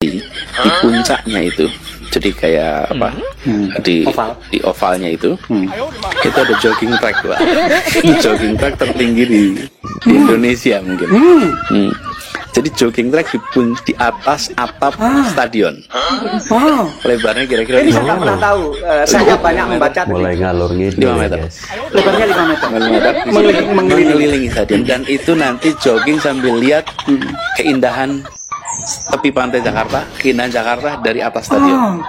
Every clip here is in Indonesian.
di puncaknya itu. Jadi kayak apa? Di ovalnya itu ada jogging track, Pak. Jogging track tertinggi di Indonesia mungkin. Jadi jogging track di atas atap stadion. Wow. Lebarnya kira-kira Ini saya nggak pernah tahu. Saya banyak membaca. Mulai ngalur ngidul 5 meter. guys. Lebarnya 5 meter. Mengelilingi stadion, dan itu nanti jogging sambil lihat keindahan tepi pantai Jakarta, keindahan Jakarta dari atas stadion.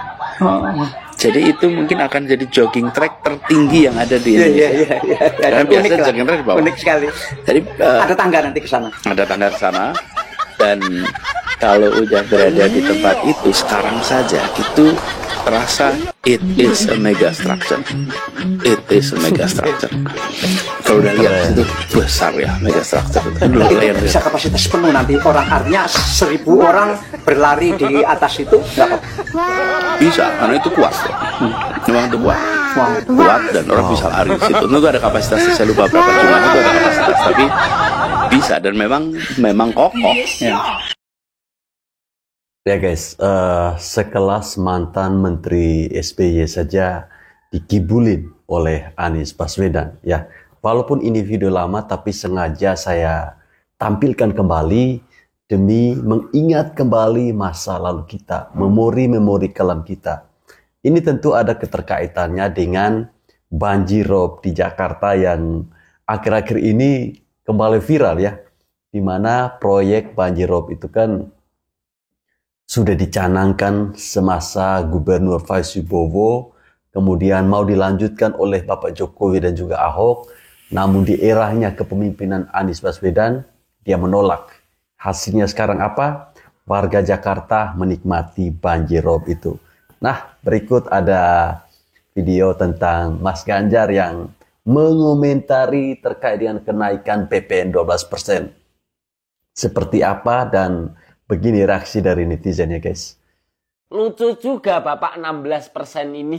Jadi itu mungkin akan jadi jogging track tertinggi yang ada di Indonesia. Karena biasa jogging track di bawah. Unik sekali. Jadi Ada tangga nanti ke sana. ada tangga ke sana, dan kalau udah berada di tempat itu sekarang saja itu terasa it is a mega structure. It is a mega structure. Kalau udah lihat itu besar ya, mega structure itu. Itu bisa kapasitas penuh nanti, orang artinya 1000 orang berlari di atas itu nggak apa-apa. Bisa, karena itu kuat kok. Memang itu kuat. Kuat dan orang bisa lari di situ. Itu ada kapasitasnya, saya lupa berapa jumlahnya, itu ada kapasitas, tapi bisa, dan memang kokoh. Ya guys, sekelas mantan Menteri SBY saja dikibulin oleh Anies Baswedan. Ya, walaupun ini video lama, tapi sengaja saya tampilkan kembali demi mengingat kembali masa lalu kita, memori-memori kelam kita. Ini tentu ada keterkaitannya dengan banjirop di Jakarta yang akhir-akhir ini kembali viral ya, di mana proyek banjirop itu kan sudah dicanangkan semasa Gubernur Faiz Subowo, kemudian mau dilanjutkan oleh Bapak Jokowi dan juga Ahok, namun di eranya kepemimpinan Anies Baswedan, dia menolak. Hasilnya sekarang apa? Warga Jakarta menikmati banjirop itu. Nah, berikut ada video tentang Mas Ganjar yang mengomentari terkait dengan kenaikan PPN 12%. Seperti apa dan begini reaksi dari netizen ya guys. Lucu juga Bapak 16% ini.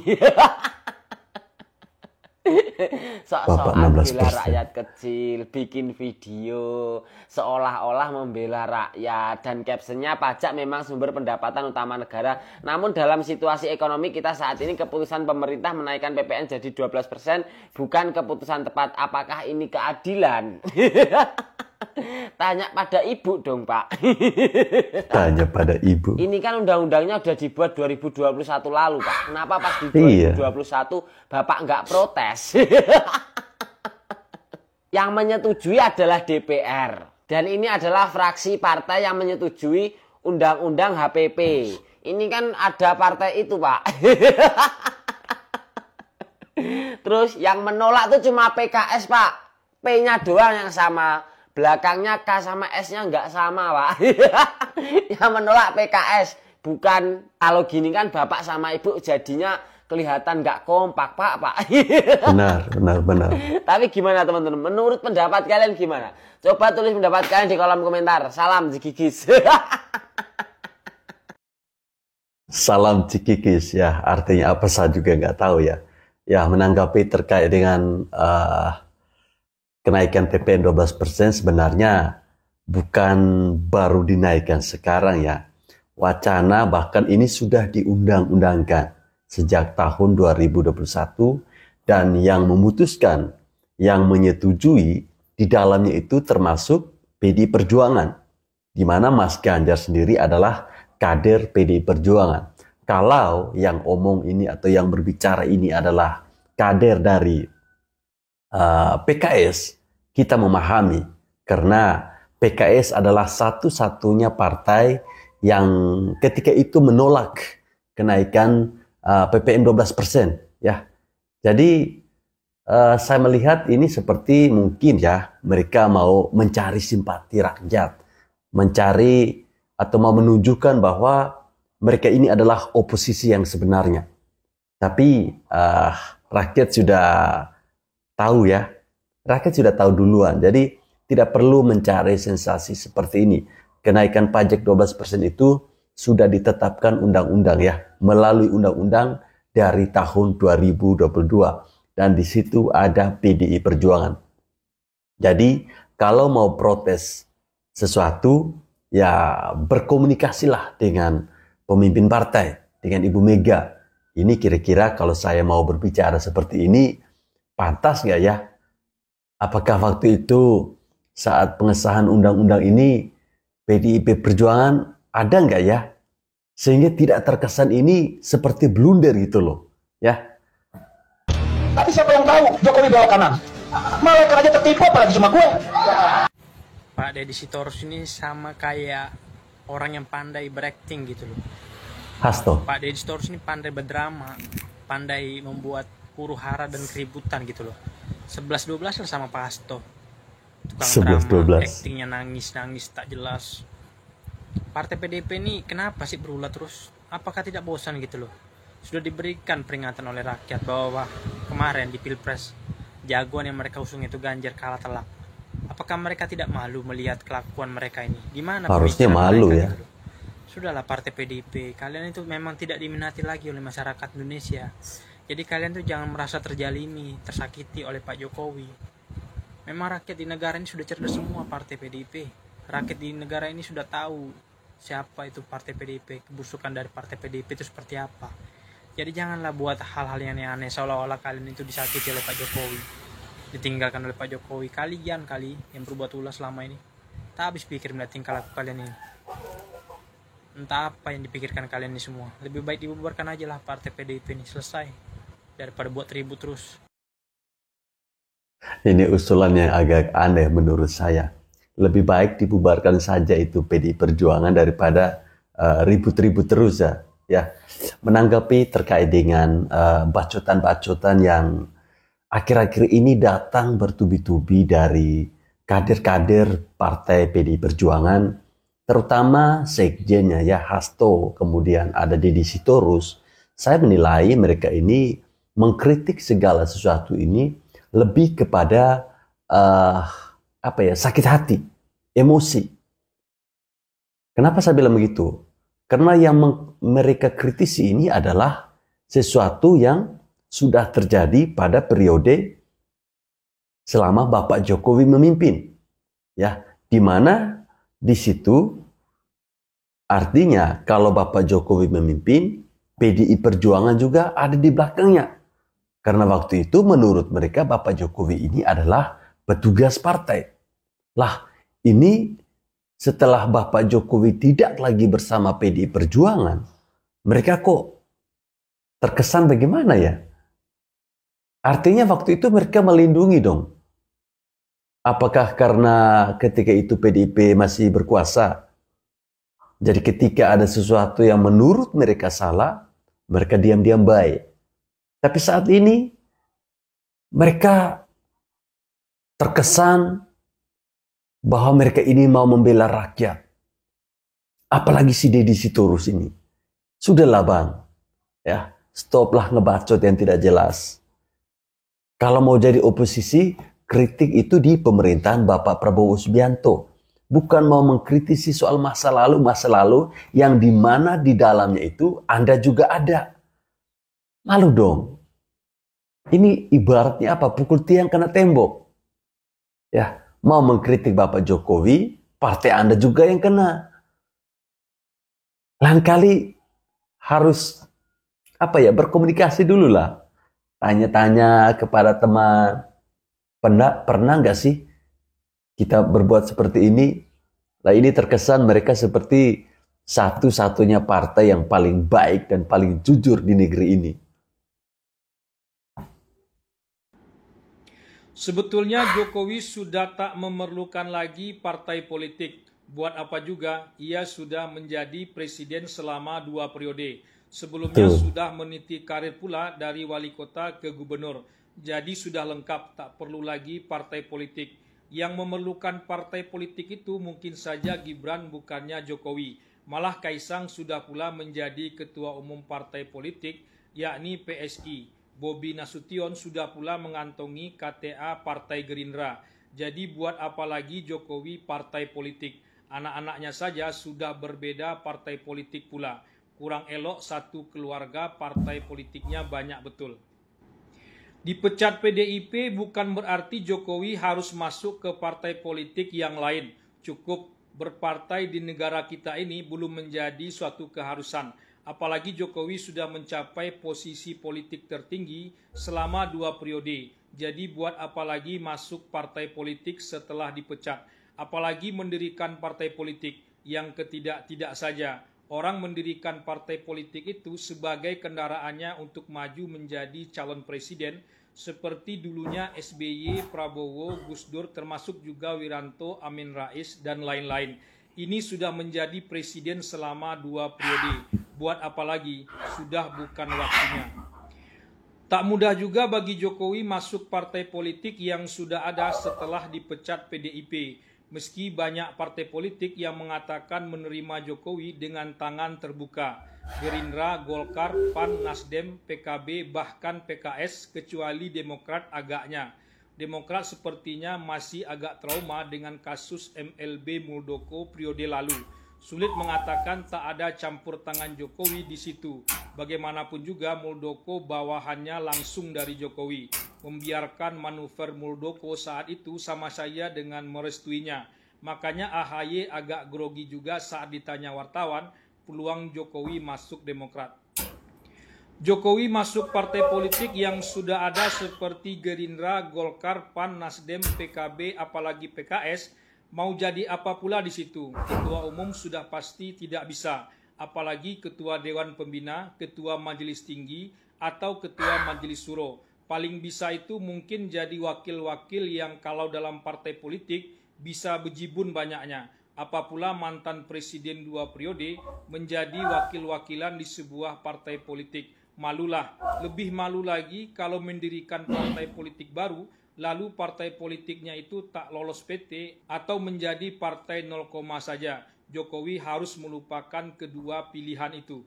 Sok-sokan membela rakyat kecil, bikin video seolah-olah membela rakyat, dan captionnya pajak memang sumber pendapatan utama negara. Namun dalam situasi ekonomi kita saat ini, keputusan pemerintah menaikkan PPN jadi 12% bukan keputusan tepat. Apakah ini keadilan? Tanya pada ibu dong Pak. Tanya pada ibu. Ini kan undang-undangnya udah dibuat 2021 lalu Pak. Kenapa pas di 2021 Bapak nggak protes? Yang menyetujui adalah DPR. Dan ini adalah fraksi partai yang menyetujui undang-undang HPP. Ini kan ada partai itu Pak. Terus yang menolak tuh cuma PKS Pak. P-nya doang yang sama. Belakangnya K sama S-nya nggak sama, Pak. Yang menolak PKS. Bukan, kalau gini kan Bapak sama Ibu jadinya kelihatan nggak kompak, Pak. Benar. Tapi gimana teman-teman? Menurut pendapat kalian gimana? Coba tulis pendapat kalian di kolom komentar. Salam Cikikis. Salam Cikikis ya, artinya apa saya juga nggak tahu ya. Ya, menanggapi terkait dengan kenaikan PPN 12% sebenarnya bukan baru dinaikkan sekarang ya. Wacana bahkan ini sudah diundang-undangkan sejak tahun 2021, dan yang memutuskan, yang menyetujui di dalamnya itu termasuk PDI Perjuangan, di mana Mas Ganjar sendiri adalah kader PDI Perjuangan. Kalau yang omong ini atau yang berbicara ini adalah kader dari PKS, kita memahami karena PKS adalah satu-satunya partai yang ketika itu menolak kenaikan PPN 12% ya. Jadi saya melihat ini seperti mungkin ya mereka mau mencari simpati rakyat, mencari atau mau menunjukkan bahwa mereka ini adalah oposisi yang sebenarnya. Tapi rakyat sudah tahu ya. Rakyat sudah tahu duluan, jadi tidak perlu mencari sensasi seperti ini. Kenaikan pajak 12% itu sudah ditetapkan undang-undang ya, melalui undang-undang dari tahun 2022. Dan di situ ada PDI Perjuangan. Jadi kalau mau protes sesuatu, ya berkomunikasilah dengan pemimpin partai dengan Ibu Mega. Ini kira-kira kalau saya mau berbicara seperti ini, pantas nggak ya? Apakah waktu itu saat pengesahan undang-undang ini PDIP Perjuangan ada nggak ya? Sehingga tidak terkesan ini seperti blunder gitu loh. Ya. Tapi siapa yang tahu Jokowi bawa kanan? Malaikat aja tertipu apalagi cuma gue. Pak Deddy Sitorus ini sama kayak orang yang pandai berakting gitu loh. Hasto. Pak Deddy Sitorus ini pandai berdrama, pandai membuat huru-hara dan keributan gitu loh. 11-12 lah sama Pak Hasto. Tukang drama, aktingnya nangis-nangis tak jelas. Partai PDIP ini kenapa sih berulah terus? Apakah tidak bosan gitu loh? Sudah diberikan peringatan oleh rakyat bahwa kemarin di Pilpres jagoan yang mereka usung itu Ganjar kalah telak. Apakah mereka tidak malu melihat kelakuan mereka ini? Gimana? Harusnya malu ya. Gitu? Sudahlah partai PDIP, kalian itu memang tidak diminati lagi oleh masyarakat Indonesia. Jadi kalian tuh jangan merasa terjalimi, tersakiti oleh Pak Jokowi. Memang rakyat di negara ini sudah cerdas semua partai PDIP. Rakyat di negara ini sudah tahu siapa itu partai PDIP, kebusukan dari partai PDIP itu seperti apa. Jadi janganlah buat hal-hal yang aneh seolah-olah kalian itu disakiti oleh Pak Jokowi, ditinggalkan oleh Pak Jokowi. Kalian kali yang berbuat ulah selama ini. Tak habis pikir melihat tingkah laku kalian ini. Entah apa yang dipikirkan kalian ini semua. Lebih baik dibubarkan aja lah partai PDIP ini, selesai, daripada buat ribut terus. Ini usulan yang agak aneh menurut saya. Lebih baik dibubarkan saja itu PDI Perjuangan daripada ribut-ribut terus ya. Ya, menanggapi terkait dengan bacotan-bacotan yang akhir-akhir ini datang bertubi-tubi dari kader-kader Partai PDI Perjuangan, terutama sekjennya ya Hasto, kemudian ada Deddy Sitorus. Saya menilai mereka ini mengkritik segala sesuatu ini lebih kepada sakit hati, emosi. Kenapa saya bilang begitu? Karena yang mereka kritisi ini adalah sesuatu yang sudah terjadi pada periode selama Bapak Jokowi memimpin. Ya, di mana di situ artinya kalau Bapak Jokowi memimpin, PDI Perjuangan juga ada di belakangnya. Karena waktu itu menurut mereka Bapak Jokowi ini adalah petugas partai. Lah, ini setelah Bapak Jokowi tidak lagi bersama PDI Perjuangan, mereka kok terkesan bagaimana ya? Artinya waktu itu mereka melindungi dong. Apakah karena ketika itu PDIP masih berkuasa? Jadi ketika ada sesuatu yang menurut mereka salah, mereka diam-diam baik. Tapi saat ini mereka terkesan bahwa mereka ini mau membela rakyat. Apalagi si Deddy Sitorus ini. Sudahlah bang, ya stoplah ngebacot yang tidak jelas. Kalau mau jadi oposisi, kritik itu di pemerintahan Bapak Prabowo Subianto. Bukan mau mengkritisi soal masa lalu yang dimana di dalamnya itu Anda juga ada. Malu dong. Ini ibaratnya apa? Pukul tiang kena tembok. Ya. Mau mengkritik Bapak Jokowi, partai Anda juga yang kena. Lain kali harus berkomunikasi dulu lah. Tanya-tanya kepada teman, pernah nggak sih kita berbuat seperti ini? Nah ini terkesan mereka seperti satu-satunya partai yang paling baik dan paling jujur di negeri ini. Sebetulnya Jokowi sudah tak memerlukan lagi partai politik. Buat apa juga, ia sudah menjadi presiden selama 2 periode. Sebelumnya sudah meniti karir pula dari wali kota ke gubernur. Jadi sudah lengkap, tak perlu lagi partai politik. Yang memerlukan partai politik itu mungkin saja Gibran bukannya Jokowi. Malah Kaisang sudah pula menjadi ketua umum partai politik, yakni PSI. Bobi Nasution sudah pula mengantongi KTA Partai Gerindra. Jadi buat apa lagi Jokowi partai politik? Anak-anaknya saja sudah berbeda partai politik pula. Kurang elok satu keluarga partai politiknya banyak betul. Dipecat PDIP bukan berarti Jokowi harus masuk ke partai politik yang lain. Cukup Berpartai di negara kita ini belum menjadi suatu keharusan. Apalagi Jokowi sudah mencapai posisi politik tertinggi selama 2 periode. Jadi buat apa lagi masuk partai politik setelah dipecat? Apalagi mendirikan partai politik yang tidak saja. Orang mendirikan partai politik itu sebagai kendaraannya untuk maju menjadi calon presiden seperti dulunya SBY, Prabowo, Gus Dur, termasuk juga Wiranto, Amin Rais, dan lain-lain. Ini sudah menjadi presiden selama 2 periode. Buat apa lagi? Sudah bukan waktunya. Tak mudah juga bagi Jokowi masuk partai politik yang sudah ada setelah dipecat PDIP. Meski banyak partai politik yang mengatakan menerima Jokowi dengan tangan terbuka. Gerindra, Golkar, PAN, Nasdem, PKB, bahkan PKS, kecuali Demokrat agaknya. Demokrat sepertinya masih agak trauma dengan kasus MLB Muldoko periode lalu. Sulit mengatakan tak ada campur tangan Jokowi di situ. Bagaimanapun juga Muldoko bawahannya langsung dari Jokowi. Membiarkan manuver Muldoko saat itu sama saja dengan merestuinya. Makanya AHY agak grogi juga saat ditanya wartawan peluang Jokowi masuk Demokrat. Jokowi masuk partai politik yang sudah ada seperti Gerindra, Golkar, PAN, Nasdem, PKB, apalagi PKS, mau jadi apa pula di situ. Ketua umum sudah pasti tidak bisa, apalagi ketua Dewan Pembina, ketua Majelis Tinggi, atau ketua Majelis Suro. Paling bisa itu mungkin jadi wakil-wakil yang kalau dalam partai politik bisa bejibun banyaknya. Apa pula mantan presiden 2 periode menjadi wakil-wakilan di sebuah partai politik. Malulah, lebih malu lagi kalau mendirikan partai politik baru, lalu partai politiknya itu tak lolos PT atau menjadi partai 0, saja. Jokowi harus melupakan kedua pilihan itu.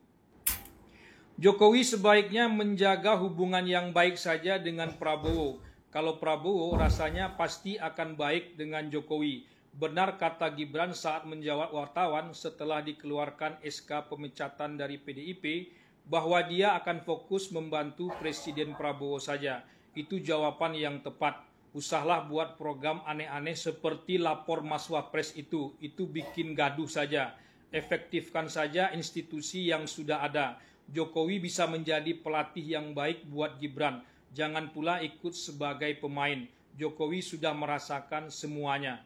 Jokowi sebaiknya menjaga hubungan yang baik saja dengan Prabowo. Kalau Prabowo rasanya pasti akan baik dengan Jokowi. Benar kata Gibran saat menjawab wartawan setelah dikeluarkan SK pemecatan dari PDIP bahwa dia akan fokus membantu Presiden Prabowo saja. Itu jawaban yang tepat. Usahlah buat program aneh-aneh seperti lapor Mas Wapres itu bikin gaduh saja. Efektifkan saja institusi yang sudah ada. Jokowi bisa menjadi pelatih yang baik buat Gibran. Jangan pula ikut sebagai pemain. Jokowi sudah merasakan semuanya.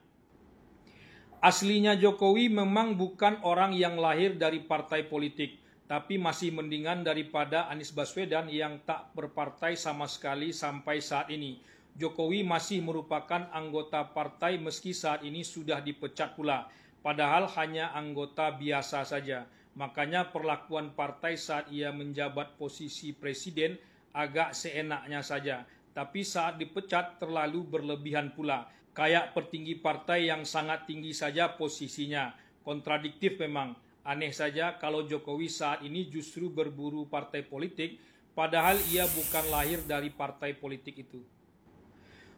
Aslinya Jokowi memang bukan orang yang lahir dari partai politik, tapi masih mendingan daripada Anies Baswedan yang tak berpartai sama sekali sampai saat ini. Jokowi masih merupakan anggota partai meski saat ini sudah dipecat pula, padahal hanya anggota biasa saja. Makanya perlakuan partai saat ia menjabat posisi presiden agak seenaknya saja, tapi saat dipecat terlalu berlebihan pula. Kayak petinggi partai yang sangat tinggi saja posisinya. Kontradiktif memang. Aneh saja kalau Jokowi saat ini justru berburu partai politik, padahal ia bukan lahir dari partai politik itu.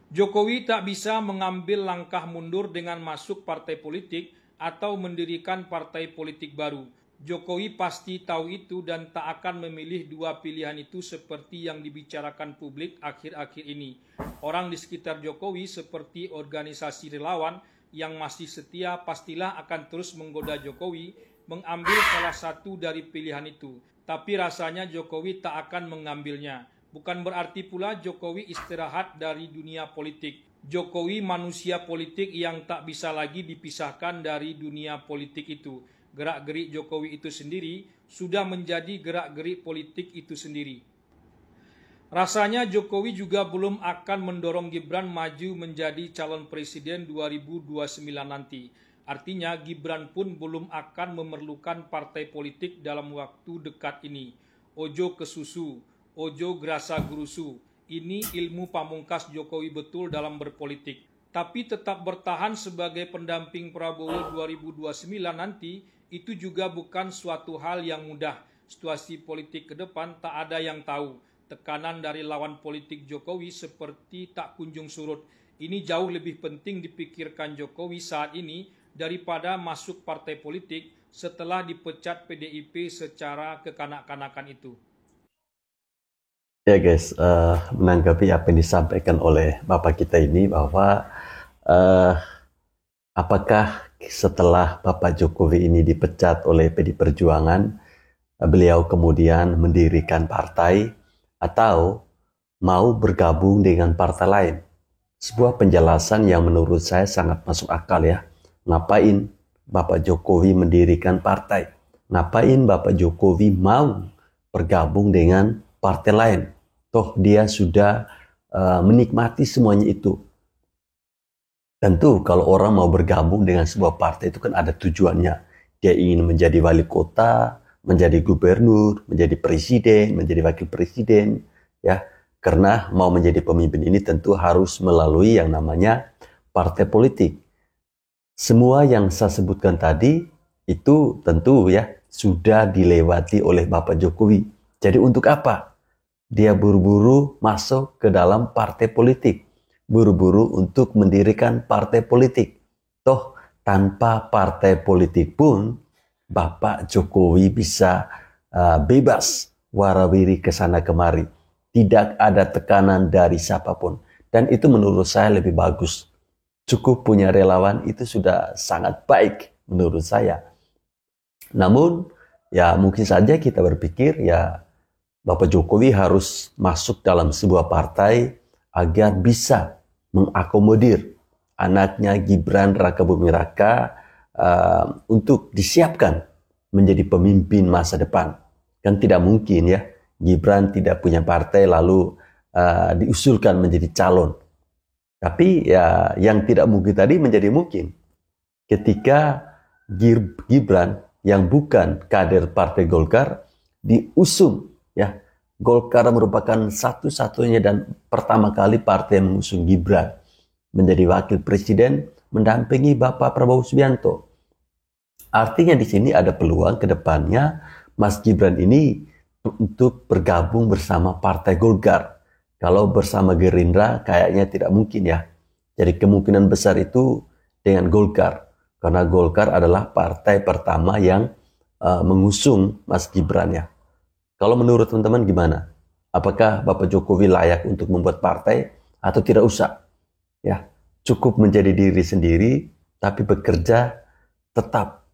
Jokowi tak bisa mengambil langkah mundur dengan masuk partai politik atau mendirikan partai politik baru. Jokowi pasti tahu itu dan tak akan memilih dua pilihan itu seperti yang dibicarakan publik akhir-akhir ini. Orang di sekitar Jokowi seperti organisasi relawan yang masih setia pastilah akan terus menggoda Jokowi mengambil salah satu dari pilihan itu. Tapi rasanya Jokowi tak akan mengambilnya. Bukan berarti pula Jokowi istirahat dari dunia politik. Jokowi manusia politik yang tak bisa lagi dipisahkan dari dunia politik itu. Gerak-gerik Jokowi itu sendiri sudah menjadi gerak-gerik politik itu sendiri. Rasanya Jokowi juga belum akan mendorong Gibran maju menjadi calon presiden 2029 nanti. Artinya Gibran pun belum akan memerlukan partai politik dalam waktu dekat ini. Ojo kesusu, ojo gerasa gerusu. Ini ilmu pamungkas Jokowi betul dalam berpolitik. Tapi tetap bertahan sebagai pendamping Prabowo 2029 nanti itu juga bukan suatu hal yang mudah. Situasi politik ke depan tak ada yang tahu. Tekanan dari lawan politik Jokowi seperti tak kunjung surut. Ini jauh lebih penting dipikirkan Jokowi saat ini daripada masuk partai politik setelah dipecat PDIP secara kekanak-kanakan itu. Ya guys, menanggapi apa yang disampaikan oleh Bapak kita ini bahwa apakah setelah Bapak Jokowi ini dipecat oleh PD Perjuangan, beliau kemudian mendirikan partai atau mau bergabung dengan partai lain? Sebuah penjelasan yang menurut saya sangat masuk akal ya. Ngapain Bapak Jokowi mendirikan partai? Ngapain Bapak Jokowi mau bergabung dengan partai lain? Toh dia sudah menikmati semuanya itu. Tentu kalau orang mau bergabung dengan sebuah partai itu kan ada tujuannya. Dia ingin menjadi wali kota, menjadi gubernur, menjadi presiden, menjadi wakil presiden, ya. Karena mau menjadi pemimpin ini tentu harus melalui yang namanya partai politik. Semua yang saya sebutkan tadi itu tentu ya sudah dilewati oleh Bapak Jokowi. Jadi untuk apa? Dia buru-buru masuk ke dalam partai politik. Buru-buru untuk mendirikan partai politik. Toh tanpa partai politik pun Bapak Jokowi bisa bebas warawiri ke sana kemari. Tidak ada tekanan dari siapapun. Dan itu menurut saya lebih bagus. Cukup punya relawan itu sudah sangat baik menurut saya. Namun ya mungkin saja kita berpikir ya Bapak Jokowi harus masuk dalam sebuah partai agar bisa mengakomodir anaknya Gibran Rakabuming Raka untuk disiapkan menjadi pemimpin masa depan. Kan tidak mungkin ya Gibran tidak punya partai lalu diusulkan menjadi calon. Tapi ya yang tidak mungkin tadi menjadi mungkin ketika Gibran yang bukan kader Partai Golkar diusung ya. Golkar merupakan satu-satunya dan pertama kali partai yang mengusung Gibran menjadi wakil presiden mendampingi Bapak Prabowo Subianto. Artinya di sini ada peluang ke depannya Mas Gibran ini untuk bergabung bersama Partai Golkar. Kalau bersama Gerindra kayaknya tidak mungkin ya. Jadi kemungkinan besar itu dengan Golkar. Karena Golkar adalah partai pertama yang mengusung Mas Gibran ya. Kalau menurut teman-teman gimana? Apakah Bapak Jokowi layak untuk membuat partai atau tidak usah? Ya, cukup menjadi diri sendiri tapi bekerja tetap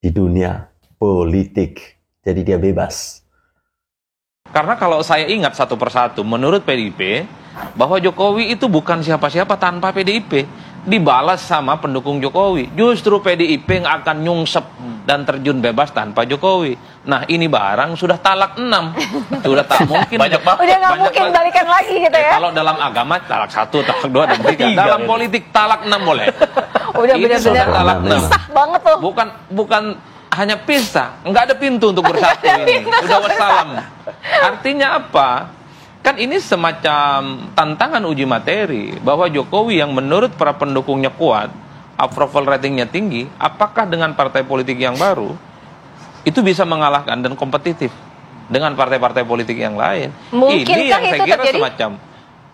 di dunia politik. Jadi dia bebas. Karena kalau saya ingat satu persatu, menurut PDIP, bahwa Jokowi itu bukan siapa-siapa tanpa PDIP. Dibalas sama pendukung Jokowi. Justru PDIP yang akan nyungsep dan terjun bebas tanpa Jokowi. Nah ini barang sudah talak 6. Sudah tak mungkin. Banyak banget. Udah nggak mungkin balikan lagi gitu ya. Kalau dalam agama talak 1, talak 2, dan 3. Dalam politik talak 6 boleh. Udah benar-benar talak 6. pisah banget tuh. Bukan hanya pisah. Nggak ada pintu untuk bersatu ini. Sudah wassalam. Artinya apa? Kan ini semacam tantangan uji materi bahwa Jokowi yang menurut para pendukungnya kuat, approval ratingnya tinggi, apakah dengan partai politik yang baru itu bisa mengalahkan dan kompetitif dengan partai-partai politik yang lain? Mungkinkah ini yang saya kira terjadi? Semacam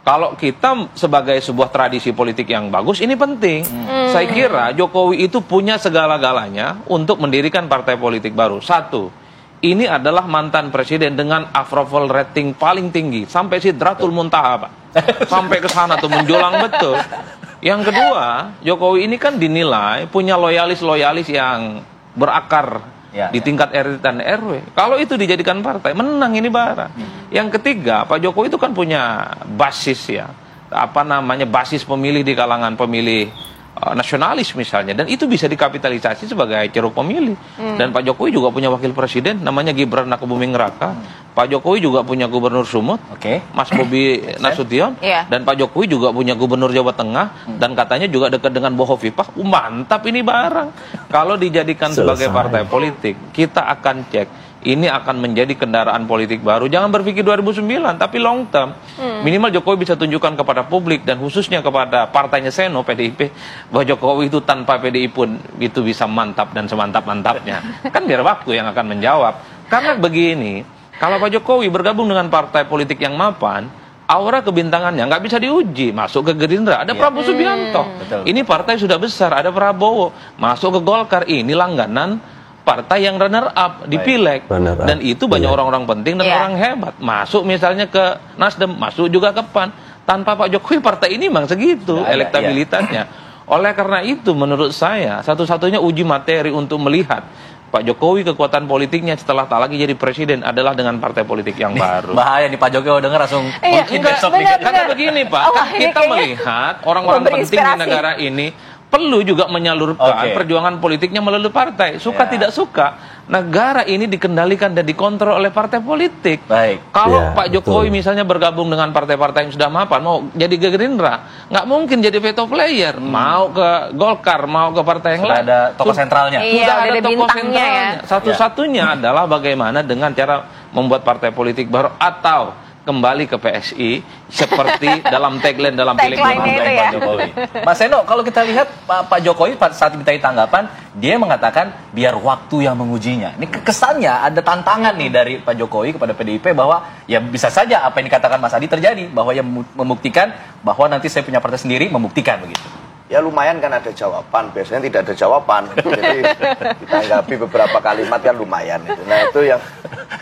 kalau kita sebagai sebuah tradisi politik yang bagus ini penting. Saya kira Jokowi itu punya segala-galanya untuk mendirikan partai politik baru. Satu, ini adalah mantan presiden dengan approval rating paling tinggi sampai Sidratul Muntaha, Pak. Sampai ke sana tuh menjulang betul. Yang kedua, Jokowi ini kan dinilai punya loyalis-loyalis yang berakar di tingkat RT dan RW. Kalau itu dijadikan partai, menang ini barang. Yang ketiga, Pak Jokowi itu kan punya basis ya. Basis pemilih di kalangan pemilih nasionalis misalnya, dan itu bisa dikapitalisasi sebagai ceruk pemilih. Dan Pak Jokowi juga punya wakil presiden namanya Gibran Rakabuming Raka. Pak Jokowi juga punya gubernur Sumut, Mas Bobi Nasution, dan Pak Jokowi juga punya gubernur Jawa Tengah, dan katanya juga dekat dengan Bu Hovifah. Mantap ini barang. Kalau dijadikan sebagai partai politik, kita akan cek ini akan menjadi kendaraan politik baru. Jangan berpikir 2009, tapi long term. Minimal Jokowi bisa tunjukkan kepada publik dan khususnya kepada partainya Seno, PDIP, bahwa Jokowi itu tanpa PDI pun itu bisa mantap dan semantap-mantapnya. Kan biar waktu yang akan menjawab. Karena begini, kalau Pak Jokowi bergabung dengan partai politik yang mapan, aura kebintangannya nggak bisa diuji. Masuk ke Gerindra, ada Prabowo Subianto. Ini partai sudah besar, ada Prabowo. Masuk ke Golkar, ini langganan partai yang runner up di Pileg, dan itu banyak orang-orang penting dan orang hebat. Masuk misalnya ke Nasdem, masuk juga ke PAN. Tanpa Pak Jokowi partai ini memang segitu elektabilitasnya. Oleh karena itu menurut saya satu-satunya uji materi untuk melihat Pak Jokowi kekuatan politiknya setelah tak lagi jadi presiden adalah dengan partai politik yang baru. Bahaya nih Pak Jokowi denger langsung mungkin besok Karena begini Pak, kan kita melihat orang-orang penting di negara ini perlu juga menyalurkan perjuangan politiknya melalui partai. Suka tidak suka, negara ini dikendalikan dan dikontrol oleh partai politik. Kalau Pak Jokowi misalnya bergabung dengan partai-partai yang sudah mapan, mau jadi Gerindra, nggak mungkin jadi veto player. Mau ke Golkar, mau ke partai yang lain. Ada tokoh sentralnya. Sudah ada tokoh sentralnya. Satu-satunya adalah bagaimana dengan cara membuat partai politik baru atau kembali ke PSI seperti dalam tagline dalam pilek Pak Jokowi. Mas Seno, kalau kita lihat Pak Jokowi saat dimintai tanggapan, dia mengatakan biar waktu yang mengujinya. Ini kesannya ada tantangan nih dari Pak Jokowi kepada PDIP bahwa ya bisa saja apa yang dikatakan Mas Adi terjadi, bahwa ia membuktikan bahwa nanti saya punya partai sendiri, membuktikan begitu. Ya lumayan kan ada jawaban, biasanya tidak ada jawaban. Jadi ditanggapi beberapa kalimat kan lumayan itu. Nah itu yang,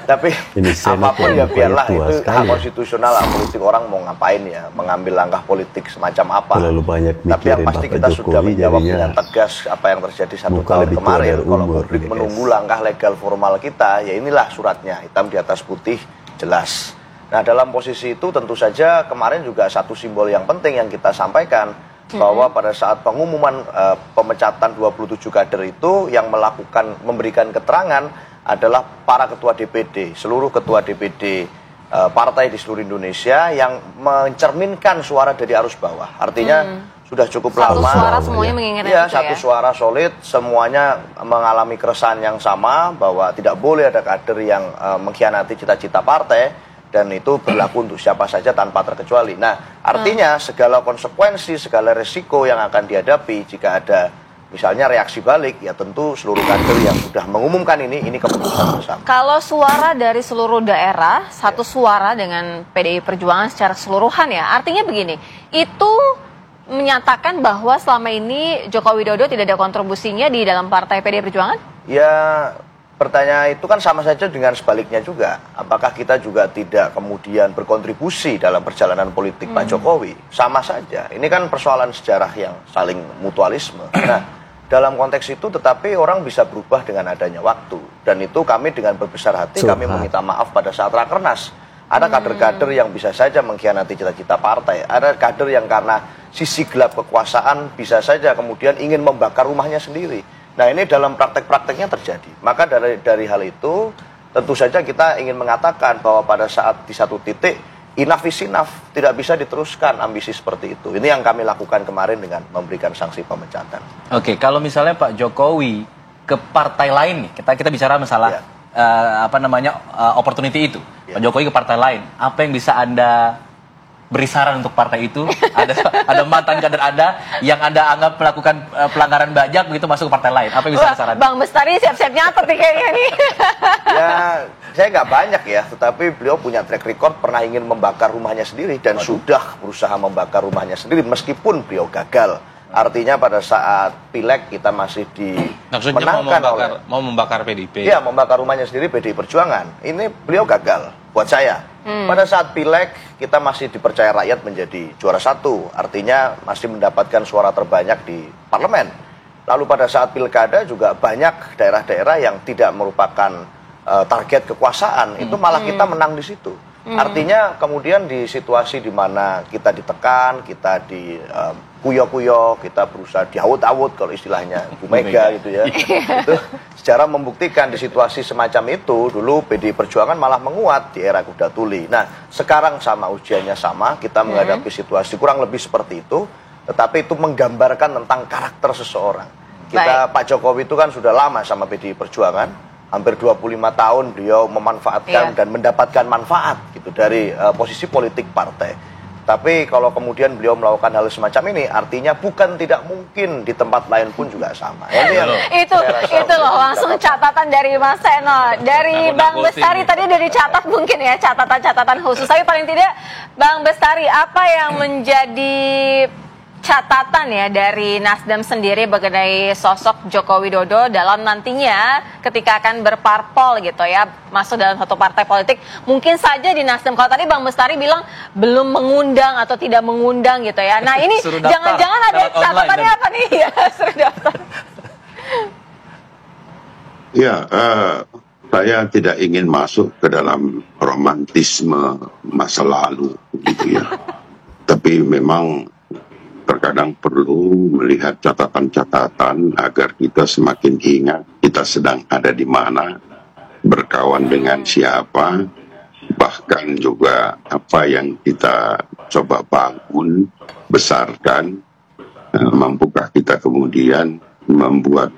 tapi apapun ya biarlah itu hak konstitusional, hak politik orang mau ngapain ya, mengambil langkah politik semacam apa. Tapi yang pasti kita sudah menjawab dengan tegas apa yang terjadi 1 tahun kemarin. Kalau publik menunggu langkah legal formal kita, ya inilah suratnya, hitam di atas putih, jelas. Nah dalam posisi itu tentu saja kemarin juga satu simbol yang penting yang kita sampaikan, bahwa pada saat pengumuman pemecatan 27 kader itu yang memberikan keterangan adalah para ketua DPD, seluruh ketua DPD partai di seluruh Indonesia yang mencerminkan suara dari arus bawah. Artinya sudah cukup lama. Satu suara semuanya menginginkan itu ya. Satu suara solid, semuanya mengalami keresahan yang sama bahwa tidak boleh ada kader yang mengkhianati cita-cita partai. Dan itu berlaku untuk siapa saja tanpa terkecuali. Nah, artinya segala konsekuensi, segala resiko yang akan dihadapi jika ada misalnya reaksi balik, ya tentu seluruh kader yang sudah mengumumkan ini keputusan bersama. Kalau suara dari seluruh daerah, satu suara dengan PDI Perjuangan secara keseluruhan ya, artinya begini, itu menyatakan bahwa selama ini Joko Widodo tidak ada kontribusinya di dalam partai PDI Perjuangan? Ya, pertanyaan itu kan sama saja dengan sebaliknya juga. Apakah kita juga tidak kemudian berkontribusi dalam perjalanan politik Pak Jokowi? Sama saja. Ini kan persoalan sejarah yang saling mutualisme. Nah, dalam konteks itu tetapi orang bisa berubah dengan adanya waktu. Dan itu kami dengan berbesar hati kami meminta maaf pada saat Rakernas. Ada kader-kader yang bisa saja mengkhianati cita-cita partai. Ada kader yang karena sisi gelap kekuasaan bisa saja kemudian ingin membakar rumahnya sendiri. Nah ini dalam praktek-prakteknya terjadi. Maka dari hal itu tentu saja kita ingin mengatakan bahwa pada saat di satu titik enough is enough, tidak bisa diteruskan ambisi seperti itu. Ini yang kami lakukan kemarin dengan memberikan sanksi pemecatan. Oke, kalau misalnya Pak Jokowi ke partai lain nih, kita bicara masalah opportunity itu. Pak Jokowi ke partai lain, apa yang bisa Anda beri saran untuk partai itu? Ada mantan kader Anda yang Anda anggap melakukan pelanggaran bajak begitu masuk ke partai lain. Apa yang bisa Anda sarankan? Bang Bestari siap-siap nyatet nih kayaknya nih. Ya, saya nggak banyak ya, tetapi beliau punya track record pernah ingin membakar rumahnya sendiri dan sudah berusaha membakar rumahnya sendiri meskipun beliau gagal. Artinya pada saat pileg kita masih dimenangkan mau membakar PDIP. Ya, membakar rumahnya sendiri PDI Perjuangan. Ini beliau gagal buat saya. Pada saat pileg kita masih dipercaya rakyat menjadi juara 1. Artinya masih mendapatkan suara terbanyak di parlemen. Lalu pada saat pilkada juga banyak daerah-daerah yang tidak merupakan target kekuasaan. Itu malah kita menang di situ. Artinya kemudian di situasi di mana kita ditekan, kita di kuyo-kuyo, kita berusaha diawut-awut kalau istilahnya Bu Mega gitu ya. Itu secara membuktikan di situasi semacam itu dulu PDI Perjuangan malah menguat di era kuda tuli. Nah, sekarang sama ujiannya sama, kita menghadapi situasi kurang lebih seperti itu, tetapi itu menggambarkan tentang karakter seseorang. Pak Jokowi itu kan sudah lama sama PDI Perjuangan. Hampir 25 tahun beliau memanfaatkan dan mendapatkan manfaat gitu dari posisi politik partai. Tapi kalau kemudian beliau melakukan hal semacam ini, artinya bukan tidak mungkin di tempat lain pun juga sama. Itu loh langsung catatan dari Mas Seno, dari Bang Bestari tadi udah dicatat mungkin ya catatan-catatan khusus. Tapi paling tidak Bang Bestari, apa yang menjadi catatan ya dari Nasdem sendiri mengenai sosok Joko Widodo dalam nantinya ketika akan berparpol gitu ya, masuk dalam satu partai politik. Mungkin saja di Nasdem, kalau tadi Bang Bestari bilang belum mengundang atau tidak mengundang gitu ya. Nah ini jangan-jangan ada catatannya apa nih ya, suruh daftar. Ya, saya tidak ingin masuk ke dalam romantisme masa lalu gitu ya. Tapi memang terkadang perlu melihat catatan-catatan agar kita semakin ingat kita sedang ada di mana, berkawan dengan siapa, bahkan juga apa yang kita coba bangun, besarkan, mampukah kita kemudian membuat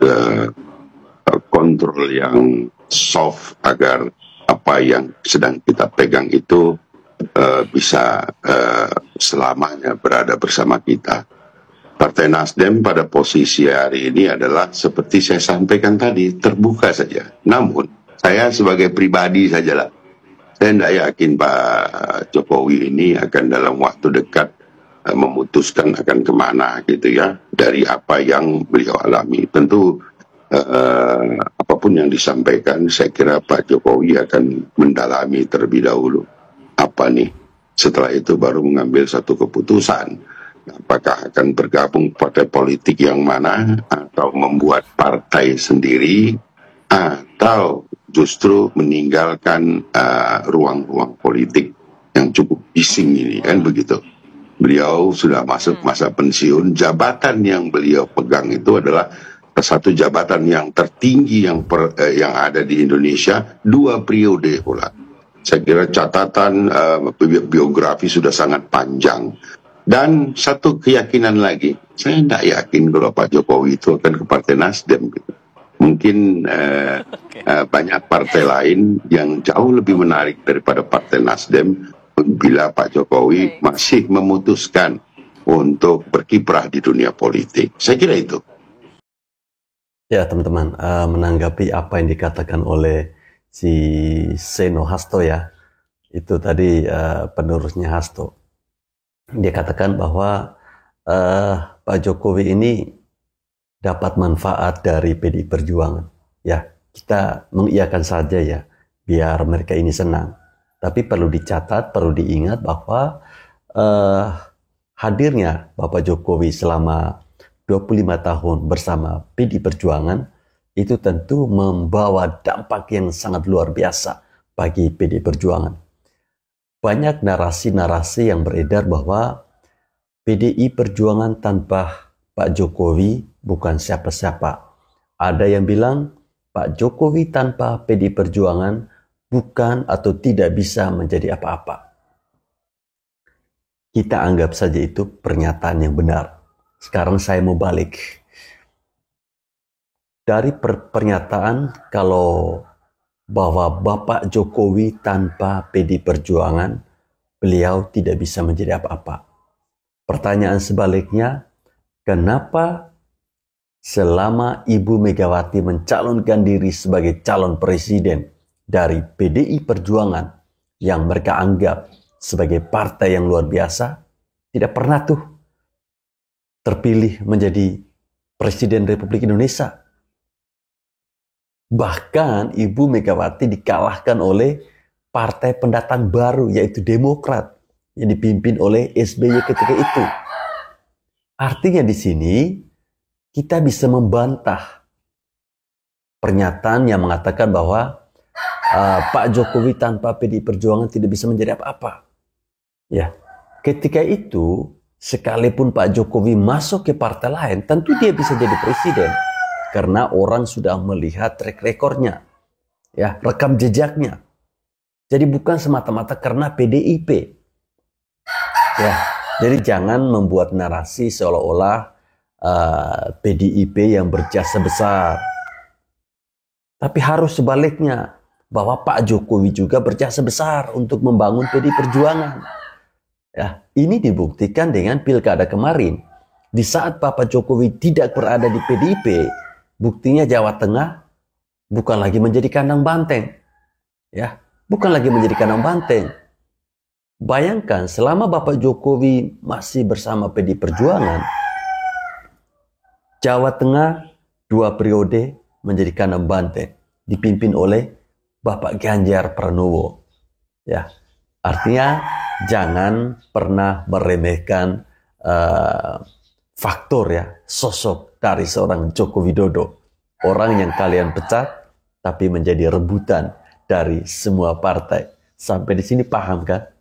kontrol yang soft agar apa yang sedang kita pegang itu bisa selamanya berada bersama kita. Partai Nasdem pada posisi hari ini adalah seperti saya sampaikan tadi, terbuka saja. Namun saya sebagai pribadi sajalah, saya tidak yakin Pak Jokowi ini akan dalam waktu dekat memutuskan akan kemana gitu ya, dari apa yang beliau alami. Tentu apapun yang disampaikan, saya kira Pak Jokowi akan mendalami terlebih dahulu. Apa nih? Setelah itu baru mengambil satu keputusan. Apakah akan bergabung partai politik yang mana, atau membuat partai sendiri, atau justru meninggalkan ruang-ruang politik yang cukup bising ini, kan begitu. Beliau sudah masuk masa pensiun, jabatan yang beliau pegang itu adalah satu jabatan yang tertinggi yang ada di Indonesia, 2 periode pula. Saya kira catatan biografi sudah sangat panjang. Dan satu keyakinan lagi, saya tidak yakin kalau Pak Jokowi itu akan ke Partai Nasdem. Gitu. Mungkin banyak partai lain yang jauh lebih menarik daripada Partai Nasdem bila Pak Jokowi masih memutuskan untuk berkiprah di dunia politik. Saya kira itu. Ya teman-teman, menanggapi apa yang dikatakan oleh si Seno Hasto ya, itu tadi penerusnya Hasto. Dia katakan bahwa Pak Jokowi ini dapat manfaat dari PDI Perjuangan. Ya, kita mengiyakan saja ya, biar mereka ini senang. Tapi perlu dicatat, perlu diingat bahwa hadirnya Bapak Jokowi selama 25 tahun bersama PDI Perjuangan itu tentu membawa dampak yang sangat luar biasa bagi PDI Perjuangan. Banyak narasi-narasi yang beredar bahwa PDI Perjuangan tanpa Pak Jokowi bukan siapa-siapa. Ada yang bilang Pak Jokowi tanpa PDI Perjuangan bukan atau tidak bisa menjadi apa-apa. Kita anggap saja itu pernyataan yang benar. Sekarang saya mau balik. Dari pernyataan kalau bahwa Bapak Jokowi tanpa PDI Perjuangan, beliau tidak bisa menjadi apa-apa. Pertanyaan sebaliknya, kenapa selama Ibu Megawati mencalonkan diri sebagai calon presiden dari PDI Perjuangan yang mereka anggap sebagai partai yang luar biasa, tidak pernah tuh terpilih menjadi Presiden Republik Indonesia? Bahkan Ibu Megawati dikalahkan oleh partai pendatang baru, yaitu Demokrat, yang dipimpin oleh SBY ketika itu. Artinya di sini kita bisa membantah pernyataan yang mengatakan bahwa Pak Jokowi tanpa PDI Perjuangan tidak bisa menjadi apa-apa. Ya, ketika itu sekalipun Pak Jokowi masuk ke partai lain, tentu dia bisa jadi presiden. Karena orang sudah melihat track recordnya, ya, rekam jejaknya. Jadi bukan semata-mata karena PDIP. Ya, jadi jangan membuat narasi seolah-olah PDIP yang berjasa besar. Tapi harus sebaliknya, bahwa Pak Jokowi juga berjasa besar untuk membangun PDI Perjuangan. Ya, ini dibuktikan dengan pilkada kemarin. Di saat Bapak Jokowi tidak berada di PDIP, buktinya Jawa Tengah bukan lagi menjadi kandang banteng. Ya, bukan lagi menjadi kandang banteng. bayangkan selama Bapak Jokowi masih bersama PD Perjuangan, Jawa Tengah 2 periode menjadi kandang banteng dipimpin oleh Bapak Ganjar Pranowo. Ya, artinya jangan pernah meremehkan faktor ya, sosok dari seorang Joko Widodo. Orang yang kalian pecat tapi menjadi rebutan dari semua partai. Sampai di sini paham kan?